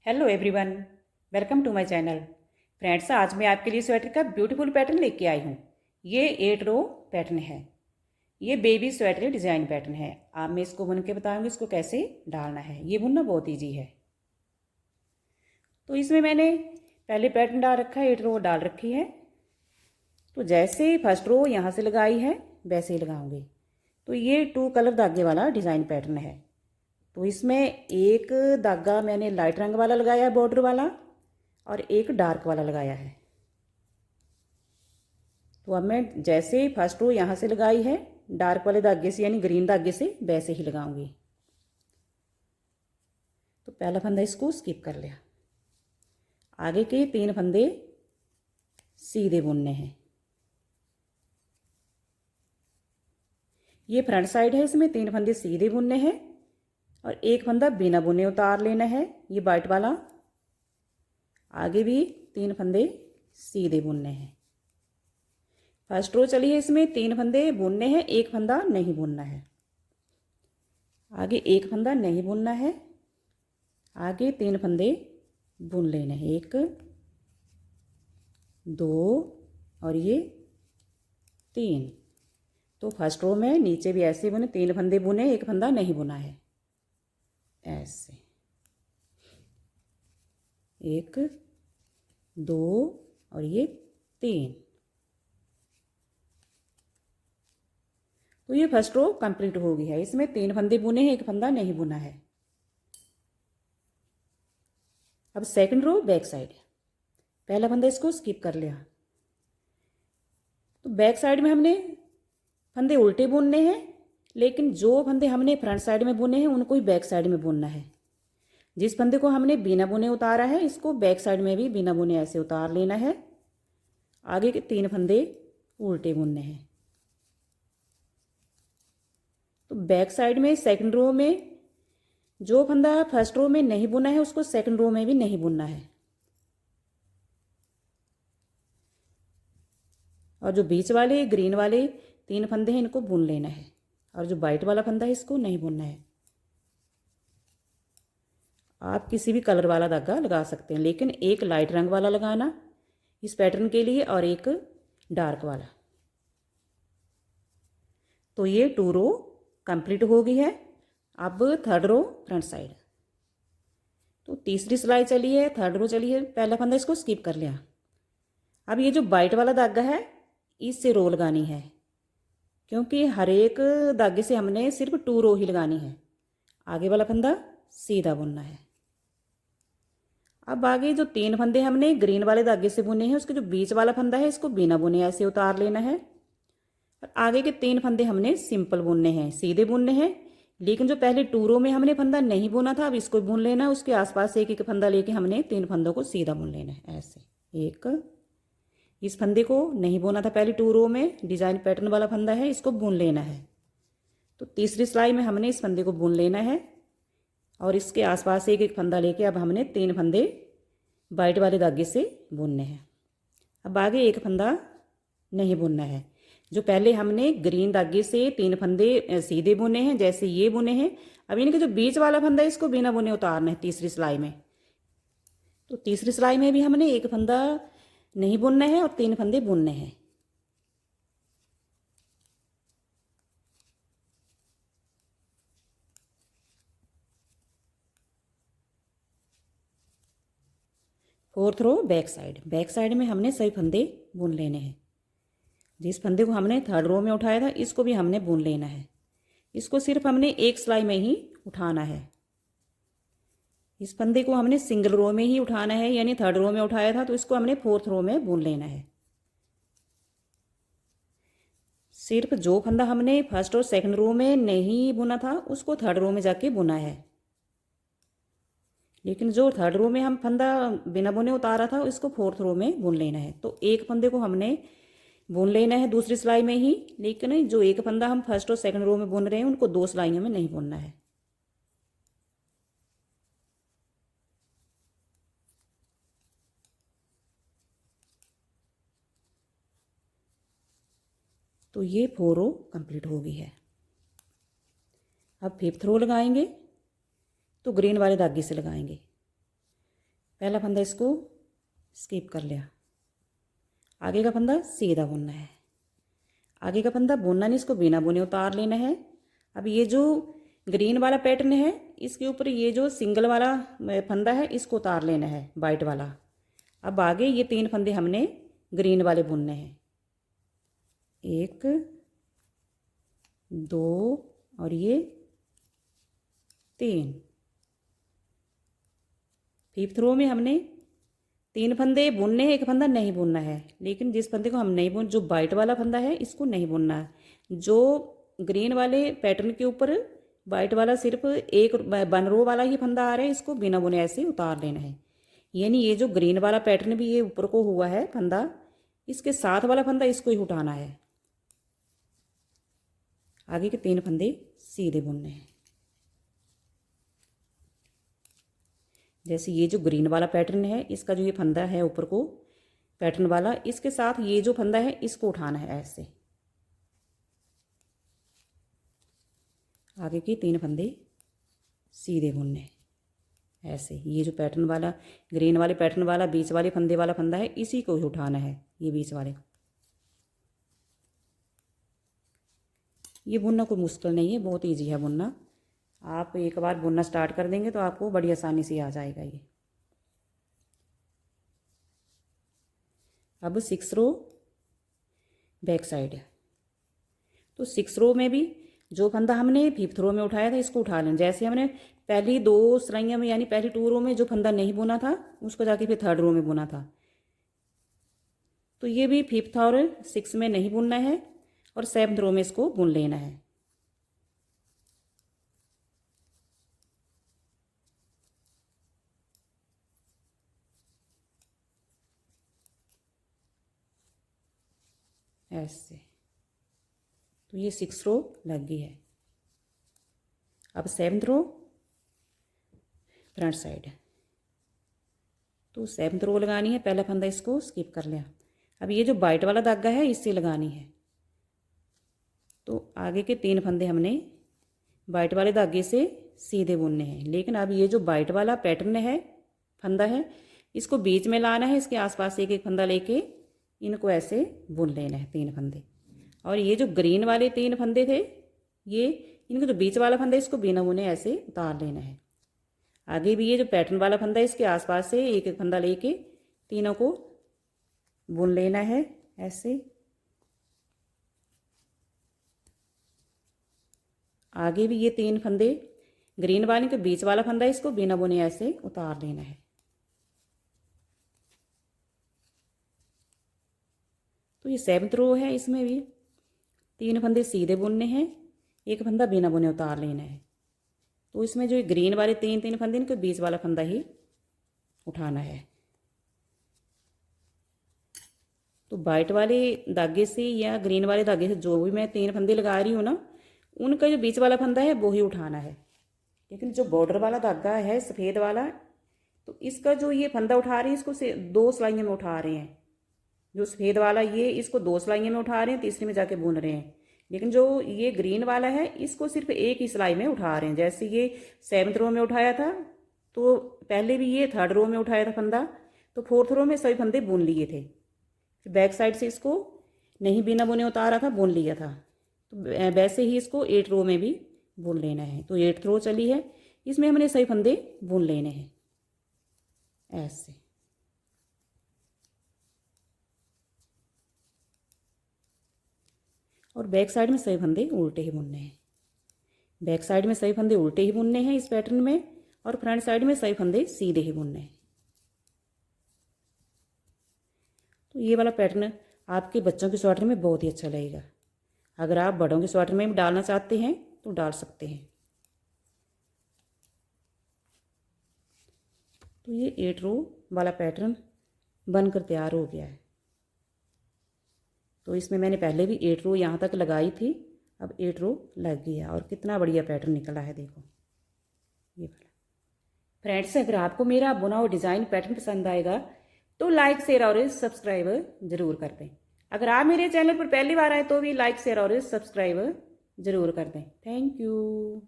Hello everyone, welcome to my channel. Friends, आज मैं आपके लिए स्वेटर का ब्यूटीफुल पैटर्न लेके आई हूँ। ये 8 रो पैटर्न है। ये बेबी स्वेटर डिज़ाइन पैटर्न है। अब मैं इसको बुन के बताऊँगी इसको कैसे डालना है। ये बुनना बहुत ईजी है। तो इसमें मैंने पहले पैटर्न डाल रखा है, 8 रो डाल रखी है। तो जैसे फर्स्ट रो यहाँ से लगाई है वैसे ही लगाऊंगी। तो ये 2 कलर धागे वाला डिज़ाइन पैटर्न है। तो इसमें एक धागा मैंने लाइट रंग वाला लगाया है बॉर्डर वाला, और एक डार्क वाला लगाया है। तो अब मैं जैसे फर्स्ट रो यहाँ से लगाई है डार्क वाले धागे से यानी ग्रीन धागे से वैसे ही लगाऊंगी। तो पहला फंदा इसको स्किप कर लिया। आगे के 3 फंदे सीधे बुनने हैं। ये फ्रंट साइड है, इसमें 3 फंदे सीधे बुनने हैं और एक फंदा बिना बुने उतार लेना है, ये वाइट वाला। आगे भी 3 फंदे सीधे बुनने हैं। फर्स्ट रो चली है, इसमें 3 फंदे बुनने हैं, एक फंदा नहीं बुनना है। आगे एक फंदा नहीं बुनना है, आगे 3 फंदे बुन लेने हैं, 1 2 और ये 3। तो फर्स्ट रो में नीचे भी ऐसे बुने, 3 फंदे बुने, एक फंदा नहीं बुना है, ऐसे 1 2 और ये 3। तो ये फर्स्ट रो कंप्लीट हो गई है। इसमें 3 फंदे बुने हैं, एक फंदा नहीं बुना है। अब सेकंड रो बैक साइड, पहला फंदा इसको स्किप कर लिया। तो बैक साइड में हमने फंदे उल्टे बुनने हैं, लेकिन जो फंदे हमने फ्रंट साइड में बुने हैं उनको ही बैक साइड में बुनना है। जिस फंदे को हमने बिना बुने उतारा है इसको बैक साइड में भी बिना बुने ऐसे उतार लेना है। आगे के 3 फंदे उल्टे बुनने हैं। तो बैक साइड में सेकंड रो में जो फंदा फर्स्ट रो में नहीं बुना है उसको सेकंड रो में भी नहीं बुनना है, और जो बीच वाले ग्रीन वाले 3 फंदे हैं इनको बुन लेना है, और जो वाइट वाला फंदा है इसको नहीं बुनना है। आप किसी भी कलर वाला धागा लगा सकते हैं, लेकिन एक लाइट रंग वाला लगाना इस पैटर्न के लिए और एक डार्क वाला। तो ये 2 रो कंप्लीट हो गई है। अब थर्ड रो फ्रंट साइड। तो तीसरी सिलाई चली है, थर्ड रो चली है, पहला फंदा इसको स्किप कर लिया। अब ये जो वाइट वाला धागा है इससे रो लगानी है, क्योंकि हर एक धागे से हमने सिर्फ 2 रो ही लगानी है। आगे वाला फंदा सीधा बुनना है। अब आगे जो 3 फंदे हमने ग्रीन वाले धागे से बुने हैं उसके जो बीच वाला फंदा है इसको बिना बुने ऐसे उतार लेना है, और आगे के 3 फंदे हमने सिंपल बुनने हैं, सीधे बुनने हैं। लेकिन जो पहले 2 रो में हमने फंदा नहीं बुना था अब इसको बुन लेना है। उसके आसपास एक एक फंदा लेके हमने 3 फंदों को सीधा बुन लेना है, ऐसे। एक इस फंदे को नहीं बुना था पहले 2 रो में, डिजाइन पैटर्न वाला फंदा है, इसको बुन लेना है। तो तीसरी सिलाई में हमने इस फंदे को बुन लेना है, और इसके आसपास एक एक फंदा लेके अब हमने 3 फंदे वाइट वाले धागे से बुनने हैं। अब आगे एक फंदा नहीं बुनना है। जो पहले हमने ग्रीन धागे से 3 फंदे सीधे बुने हैं, जैसे ये बुने हैं, अब इनके जो बीच वाला फंदा है इसको बिना बुने उतारना है तीसरी सिलाई में। तो तीसरी सिलाई में भी हमने एक फंदा नहीं बुनना है और 3 फंदे बुनने हैं। Fourth row back side, back side में हमने सभी फंदे बुन लेने हैं। जिस फंदे को हमने थर्ड रो में उठाया था इसको भी हमने बुन लेना है। इसको सिर्फ हमने एक सिलाई में ही उठाना है। इस फंदे को हमने सिंगल रो में ही उठाना है, यानी थर्ड रो में उठाया था तो इसको हमने फोर्थ रो में बुन लेना है। सिर्फ जो फंदा हमने फर्स्ट और सेकंड रो में नहीं बुना था उसको थर्ड रो में जाके बुना है, लेकिन जो थर्ड रो में हम फंदा बिना बुने उतारा था इसको फोर्थ रो में बुन लेना है। तो एक फंदे को हमने बुन लेना है दूसरी सिलाई में ही, लेकिन जो एक फंदा हम फर्स्ट और सेकंड रो में बुन रहे हैं उनको 2 सिलाइयों में नहीं बुनना है। तो ये 4 रो कंप्लीट हो गई है। अब 5th रो लगाएंगे तो ग्रीन वाले धागे से लगाएंगे। पहला फंदा इसको स्किप कर लिया। आगे का फंदा सीधा बुनना है। आगे का फंदा बुनना नहीं, इसको बिना बुने उतार लेना है। अब ये जो ग्रीन वाला पैटर्न है इसके ऊपर ये जो सिंगल वाला फंदा है इसको उतार लेना है, वाइट वाला। अब आगे ये 3 फंदे हमने ग्रीन वाले बुनने हैं। 1 2 और ये 3। फिफ्थ रो में हमने 3 फंदे बुनने हैं, 1 फंदा नहीं बुनना है। लेकिन जिस फंदे को हम नहीं बुन, जो वाइट वाला फंदा है इसको नहीं बुनना है। जो ग्रीन वाले पैटर्न के ऊपर वाइट वाला सिर्फ एक 1 रो वाला ही फंदा आ रहा है, इसको बिना बुने ऐसे उतार लेना है। यानी ये जो ग्रीन वाला पैटर्न भी ये ऊपर को हुआ है फंदा, इसके साथ वाला फंदा इसको ही उठाना है। आगे के 3 फंदे सीधे बुनने हैं। जैसे ये जो ग्रीन वाला पैटर्न है इसका जो ये फंदा है ऊपर को पैटर्न वाला, इसके साथ ये जो फंदा है इसको उठाना है ऐसे। आगे के 3 फंदे सीधे बुनने ऐसे। ये जो पैटर्न वाला ग्रीन वाले पैटर्न वाला बीच वाले फंदे वाला फंदा है इसी को ही उठाना है, ये बीच वाले। ये बुनना कोई मुश्किल नहीं है, बहुत ईजी है बुनना। आप एक बार बुनना स्टार्ट कर देंगे तो आपको बड़ी आसानी से आ जाएगा ये। अब 6 रो बैक साइड है। तो 6 रो में भी जो फंदा हमने 5th रो में उठाया था इसको उठा लें। जैसे हमने पहली 2 सिलाइयों में यानी पहली 2 रो में जो फंदा नहीं बुना था उसको जाके फिर 3rd रो में बुना था, तो ये भी 5th और 6 में नहीं बुनना है और 7th रो में इसको बुन लेना है। ऐसे। तो ये 6 रो लग गई है। अब 7th रो फ्रंट साइड है। तो 7th रो लगानी है। पहला फंदा इसको स्किप कर लिया। अब ये जो वाइट वाला धागा है इससे लगानी है। तो आगे के 3 फंदे हमने वाइट वाले धागे से सीधे बुनने हैं। लेकिन अब ये जो वाइट वाला पैटर्न है फंदा है इसको बीच में लाना है। इसके आसपास एक एक फंदा लेके इनको ऐसे बुन लेना है 3 फंदे। और ये जो ग्रीन वाले 3 फंदे थे ये इनको जो बीच वाला फंदा है इसको बिना बुने ऐसे उतार लेना है। आगे भी ये जो पैटर्न वाला फंदा है इसके आसपास से एक एक फंदा लेके तीनों को बुन लेना है ऐसे। आगे भी ये 3 फंदे ग्रीन वाले के बीच वाला फंदा है इसको बिना बुने ऐसे उतार लेना है। तो ये 7th रो है, इसमें भी 3 फंदे सीधे बुनने हैं, एक फंदा बिना बुने उतार लेना है। तो इसमें जो ग्रीन वाले 3 फंदे इनके बीच वाला फंदा ही उठाना है। तो वाइट वाले धागे से या ग्रीन वाले धागे से जो भी मैं 3 फंदे लगा रही हूँ ना उनका जो बीच वाला फंदा है वो ही उठाना है। लेकिन जो बॉर्डर वाला धागा है सफ़ेद वाला तो इसका जो ये फंदा उठा रहे हैं इसको 2 सिलाइयों में उठा रहे हैं। जो सफ़ेद वाला ये इसको 2 सिलाइयों में उठा रहे हैं, तीसरी में जाके बुन रहे हैं। लेकिन जो ये ग्रीन वाला है इसको सिर्फ एक ही सिलाई में उठा रहे हैं। जैसे ये 7th रो में उठाया था तो पहले भी ये 3rd रो में उठाया था फंदा, तो 4th रो में सभी फंदे बुन लिए थे। बैक साइड से इसको नहीं बिना बुने उतारा था, बुन लिया था। तो वैसे ही इसको 8 रो में भी बुन लेना है। तो 8th रो चली है, इसमें हमने सही फंदे बुन लेने हैं ऐसे। और बैक साइड में सही फंदे उल्टे ही बुनने हैं। बैक साइड में सही फंदे उल्टे ही बुनने हैं इस पैटर्न में, और फ्रंट साइड में सही फंदे सीधे ही बुनने हैं। तो ये वाला पैटर्न आपके बच्चों के स्वेटर में बहुत ही अच्छा लगेगा। अगर आप बड़ों के स्वेटर में भी डालना चाहते हैं तो डाल सकते हैं। तो ये 8 रो वाला पैटर्न बनकर तैयार हो गया है। तो इसमें मैंने पहले भी 8 रो यहाँ तक लगाई थी, अब 8 रो लग गई है और कितना बढ़िया पैटर्न निकला है देखो ये वाला। फ्रेंड्स, अगर आपको मेरा बुना हुआ डिज़ाइन पैटर्न पसंद आएगा तो लाइक शेयर और सब्सक्राइब जरूर कर दें। अगर आप मेरे चैनल पर पहली बार आए तो भी लाइक शेयर और सब्सक्राइब जरूर कर दें। Thank you.